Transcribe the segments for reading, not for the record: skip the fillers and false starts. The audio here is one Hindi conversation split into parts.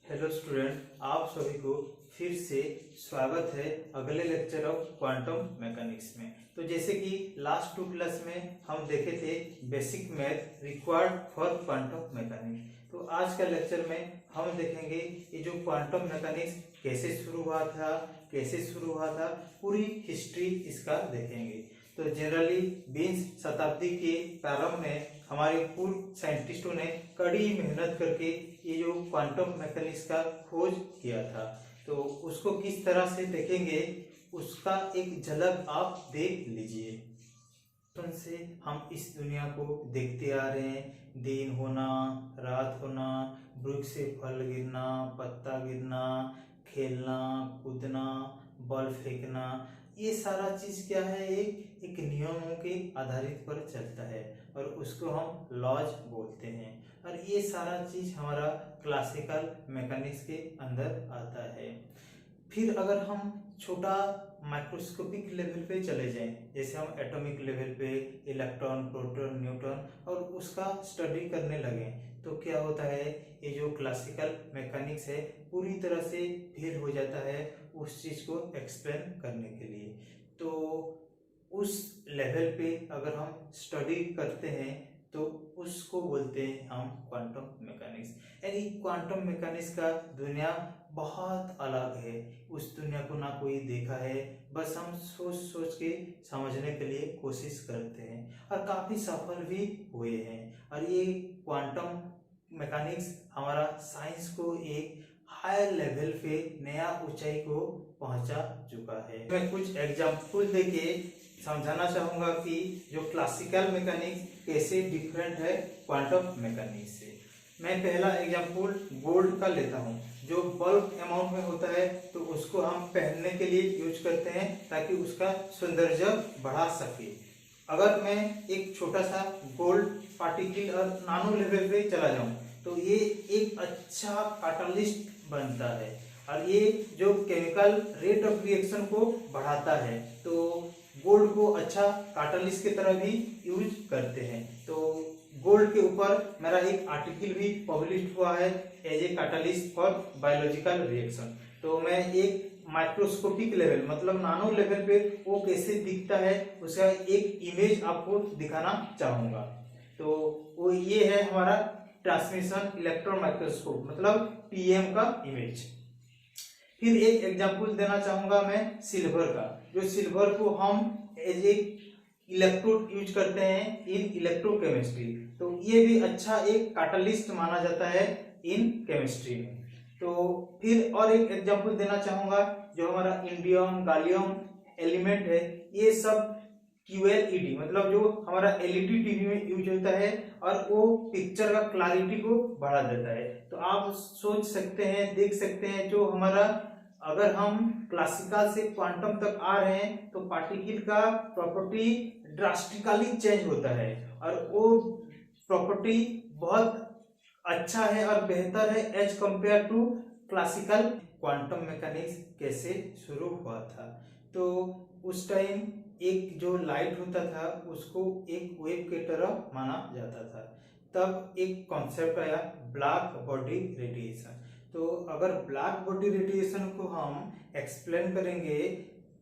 हेलो स्टूडेंट, आप सभी को फिर से स्वागत है अगले लेक्चर ऑफ क्वांटम मैकेनिक्स में। तो जैसे कि लास्ट 2 क्लास में हम देखे थे basic math required for quantum mechanics, तो आज का लेक्चर में हम देखेंगे ये जो क्वांटम मैकेनिक्स कैसे शुरू हुआ था, पूरी हिस्ट्री इसका देखेंगे। तो जनरली 20 शताब्दी के प्रारंभ में हमारे पूर्व साइंटिस्टों ने कड़ी मेहनत करके ये जो क्वांटम मैकेनिक्स का खोज किया था, तो उसको किस तरह से देखेंगे उसका एक झलक आप देख लीजिए। बचपन से हम इस दुनिया को देखते आ रहे हैं, दिन होना, रात होना, वृक्ष से फल गिरना, पत्ता गिरना, खेलना कूदना, बल फेंकना, ये सारा चीज क्या है, एक नियमों के आधारित पर चलता है और उसको हम लॉज बोलते हैं। और ये सारा चीज हमारा क्लासिकल मैकेनिक्स के अंदर आता है। फिर अगर हम छोटा माइक्रोस्कोपिक लेवल पे चले जाएं, जैसे हम एटॉमिक लेवल पे इलेक्ट्रॉन, प्रोटॉन, न्यूट्रॉन और उसका स्टडी करने लगे, तो क्या होता है, ये जो क्लासिकल मैकेनिक्स है पूरी तरह से फेल हो जाता है उस चीज को एक्सप्लेन करने के लिए। तो उस लेवल पे अगर हम स्टडी करते हैं तो उसको बोलते हैं हम क्वांटम मैकेनिक्स। यानी क्वांटम मैकेनिक्स का दुनिया बहुत अलग है, उस दुनिया को ना कोई देखा है, बस हम सोच सोच के समझने के लिए कोशिश करते हैं और काफी सफल भी हुए हैं। और ये क्वांटम मैकेनिक्स हमारा साइंस को एक हायर लेवल पे नया ऊंचाई को पहुंचा चुका है। मैं कुछ एग्जाम्पल देके समझाना चाहूंगा कि जो क्लासिकल मैकेनिक्स कैसे डिफरेंट है क्वांटम मैकेनिक्स से। मैं पहला एग्जाम्पल गोल्ड का लेता हूँ। जो बल्क अमाउंट में होता है तो उसको हम पहनने के लिए यूज करते हैं ताकि उसका सौंदर्य बढ़ा सके। अगर मैं एक छोटा सा गोल्ड पार्टिकल और नानो लेवल पे चला जाऊं तो ये एक अच्छा कैटलिस्ट बनता है और ये जो केमिकल रेट ऑफ रिएक्शन को बढ़ाता है, तो गोल्ड को अच्छा कैटलिस्ट की तरह भी यूज करते हैं। तो गोल्ड के ऊपर मेरा एक आर्टिकल भी पब्लिश हुआ है as a catalyst for biological reaction. तो मैं एक माइक्रोस्कोपिक लेवल मतलब नानो लेवल पे वो कैसे दिखता है उसका एक इमेज आपको दिखाना चाहूंगा। तो वो ये है हमारा ट्रांसमिशन इलेक्ट्रॉन माइक्रोस्कोप मतलब टीएम का इमेज। फिर एक एग्जांपल देना चाहूंगा मैं सिल्वर का। जो सिल्वर को हम एज ए इलेक्ट्रोड यूज करते हैं इन इलेक्ट्रोकेमिस्ट्री, तो ये भी अच्छा एक कैटलिस्ट माना जाता है इन केमिस्ट्री में। तो फिर और एक एग्जांपल देना चाहूंगा, जो हमारा इंडियम गैलियम एलिमेंट है, ये सब QLED मतलब जो हमारा LED टीवी में यूज होता है और वो पिक्चर का क्लैरिटी को बढ़ा देता है। तो आप सोच सकते हैं, देख सकते हैं, जो हमारा अगर हम क्लासिकल से क्वांटम तक आ रहे हैं तो पार्टिकल का प्रॉपर्टी ड्रास्टिकली चेंज होता है और वो प्रॉपर्टी बहुत अच्छा है और बेहतर है as compare to classical. Quantum mechanics कैसे शुरू हुआ था, तो उस टाइम एक जो लाइट होता था उसको एक वेव के तरह माना जाता था। तब एक कॉन्सेप्ट आया ब्लैक बॉडी रेडिएशन। तो अगर ब्लैक बॉडी रेडिएशन को हम एक्सप्लेन करेंगे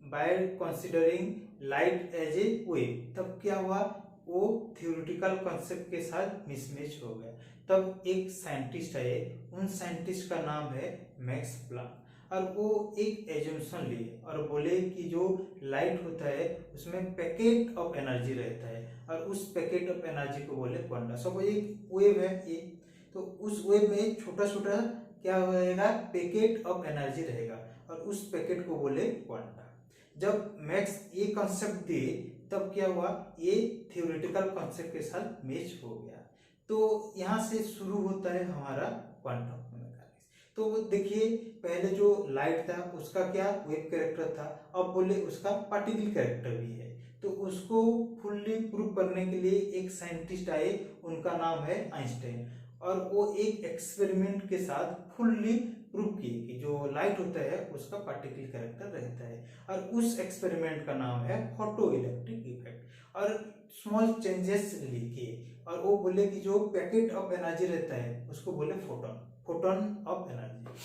by considering light as a wave, तब क्या हुआ, वो थ्योरेटिकल कॉन्सेप्ट के साथ मिसमैच हो गया। तब एक साइंटिस्ट आए, उन साइंटिस्ट का नाम है मैक्स प्लैंक, और वो एक एजम्पशन लिए और बोले कि जो लाइट होता है उसमें पैकेट ऑफ एनर्जी रहता है और उस पैकेट ऑफ एनर्जी को बोले क्वांटा। सपोज एक वेव है ये, तो उस वेव में छोटा छोटा क्या रहेगा, पैकेट ऑफ एनर्जी रहेगा और उस पैकेट को बोले क्वांटा। जब मैक्स ये कॉन्सेप्ट दिए तब क्या हुआ, ये थ्योरेटिकल कॉन्सेप्ट के साथ मैच हो गया। तो यहाँ से शुरू होता है हमारा क्वांटम मैकेनिक्स। तो देखिए पहले जो लाइट था उसका क्या वेव कैरेक्टर था, अब बोले उसका पार्टिकल कैरेक्टर भी है। तो उसको फुल्ली प्रूव करने के लिए एक साइंटिस्ट आए, उनका नाम है आइंस्टाइन, और वो एक एक्सपेरिमेंट के साथ फुल्ली प्रूव किए कि जो लाइट होता है उसका पार्टिकल कैरेक्टर रहता है। और उस एक्सपेरिमेंट का नाम है फोटो इलेक्ट्रिक इफेक्ट। और स्मॉल चेंजेस लिखे और वो बोले कि जो पैकेट ऑफ एनर्जी रहता है उसको बोले फोटोन, फोटोन ऑफ एनर्जी।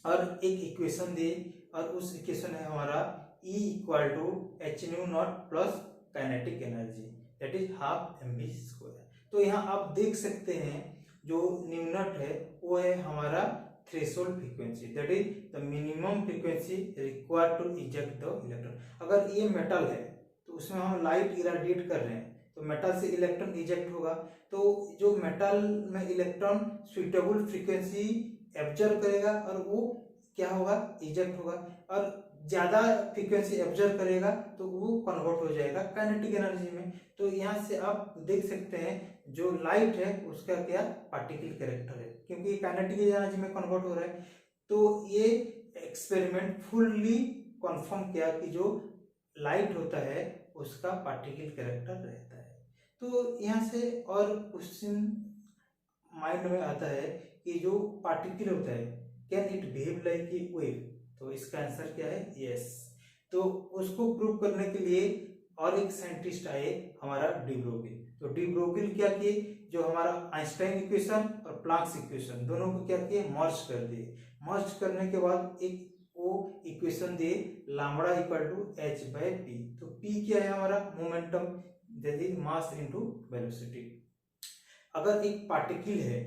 और एक इक्वेशन दिए, और उस इक्वेशन है हमारा E equal to H nu naught plus kinetic energy that is half mv square. तो यहाँ आप देख सकते हैं जो न्यू नॉट है वो है हमारा threshold frequency that is the minimum frequency required to eject the electron. अगर ये मेटल है तो उसमें हम लाइट इरेडिएट कर रहे हैं तो मेटल से इलेक्ट्रॉन इजेक्ट होगा, तो जो मेटल में इलेक्ट्रॉन सुइटेबल फ्रीक्वेंसी एब्जर्व करेगा और वो क्या होगा, इजेक्ट होगा, और ज्यादा फ्रीक्वेंसी एब्जर्व करेगा तो वो कन्वर्ट हो जाएगा काइनेटिक एनर्जी में। तो यहाँ से आप देख सकते हैं जो लाइट है उसका क्या पार्टिकल कैरेक्टर है, क्योंकि काइनेटिक एनर्जी में कन्वर्ट हो रहा है। तो ये एक्सपेरिमेंट फुल्ली कंफर्म किया कि जो लाइट होता है उसका पार्टिकल कैरेक्टर रहता है। तो यहाँ से और क्वेश्चन माइंड में आता है कि जो पार्टिकल होता है can it behave like a wave, तो इसका आंसर क्या है, यस। तो उसको प्रूव करने के लिए और एक साइंटिस्ट आए हमारा डी ब्रोगिल। तो डी ब्रोगिल क्या किए, जो हमारा आइंस्टाइन इक्वेशन और प्लैंक्स इक्वेशन दोनों को क्या किए, मर्ज कर दिए। मर्ज करने के बाद एक वो इक्वेशन दिए lambda equal to h by p. तो पी क्या है हमारा momentum that is mass into velocity. अगर एक पार्टिकल है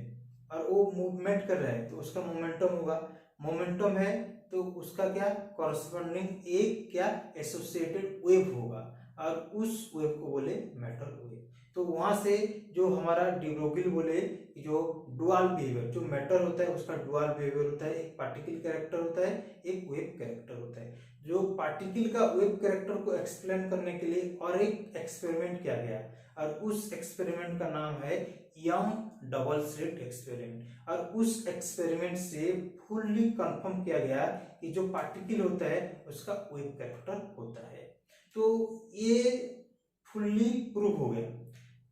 और वो मूवमेंट कर रहा है तो उसका मोमेंटम होगा, मोमेंटम है तो उसका क्या कॉरस्पॉन्डिंग एक क्या एसोसिएटेड वेव होगा, और उस वेव को बोले मेटल वेव। तो वहां से जो हमारा डी ब्रोगिल बोले जो डुअल बिहेवियर, जो मैटर होता है उसका डुअल बिहेवियर होता है, एक पार्टिकल कैरेक्टर होता है, एक वेव कैरेक्टर होता है। जो पार्टिकल का वेव कैरेक्टर को एक्सप्लेन करने के लिए और एक एक्सपेरिमेंट किया गया, और उस एक्सपेरिमेंट का नाम है यंग डबल स्लिट एक्सपेरिमेंट। और उस एक्सपेरिमेंट से फुल्ली कंफर्म किया गया कि जो पार्टिकल होता है उसका वेव कैरेक्टर होता है। तो ये फुल्ली प्रूव हो गया।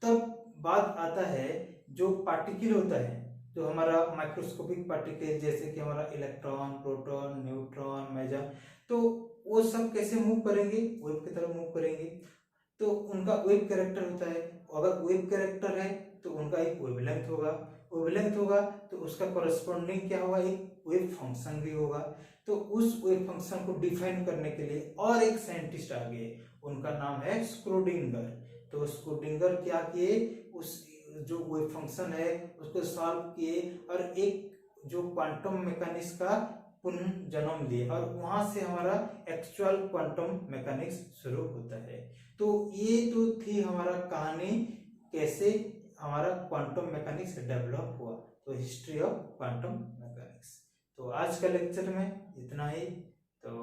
तब बात आता है जो पार्टिकल होता है, जो हमारा माइक्रोस्कोपिक पार्टिकल जैसे कि हमारा इलेक्ट्रॉन, प्रोटॉन, न्यूट्रॉन, मेजर, तो वो सब कैसे मूव करेंगे, वेव की तरह मूव करेंगे। तो उनका वेव कैरेक्टर होता है, अगर वेव कैरेक्टर है तो उनका एक वेवलेंथ होगा, वेवलेंथ होगा तो उसका कॉरेस्पॉन्डिंग क्या होगा, एक वेव फंक्शन भी होगा। तो उस वेव फंक्शन को डिफाइन करने के लिए और एक साइंटिस्ट आ गए, उनका नाम है स्क्रोडिंगर। तो स्क्रोडिंगर क्या किए, उस जो वेव फंक्शन है उसको सॉल्व किए और एक जो क्वांटम मैकेनिक्स का पुनर्जन्म लिए, और वहां से हमारा एक्चुअल क्वांटम मैकेनिक्स शुरू होता है। तो ये तो थी हमारा कहानी कैसे हमारा क्वांटम मैकेनिक्स डेवलप हुआ, तो हिस्ट्री ऑफ क्वांटम मैकेनिक्स। तो आज का लेक्चर में इतना ही। तो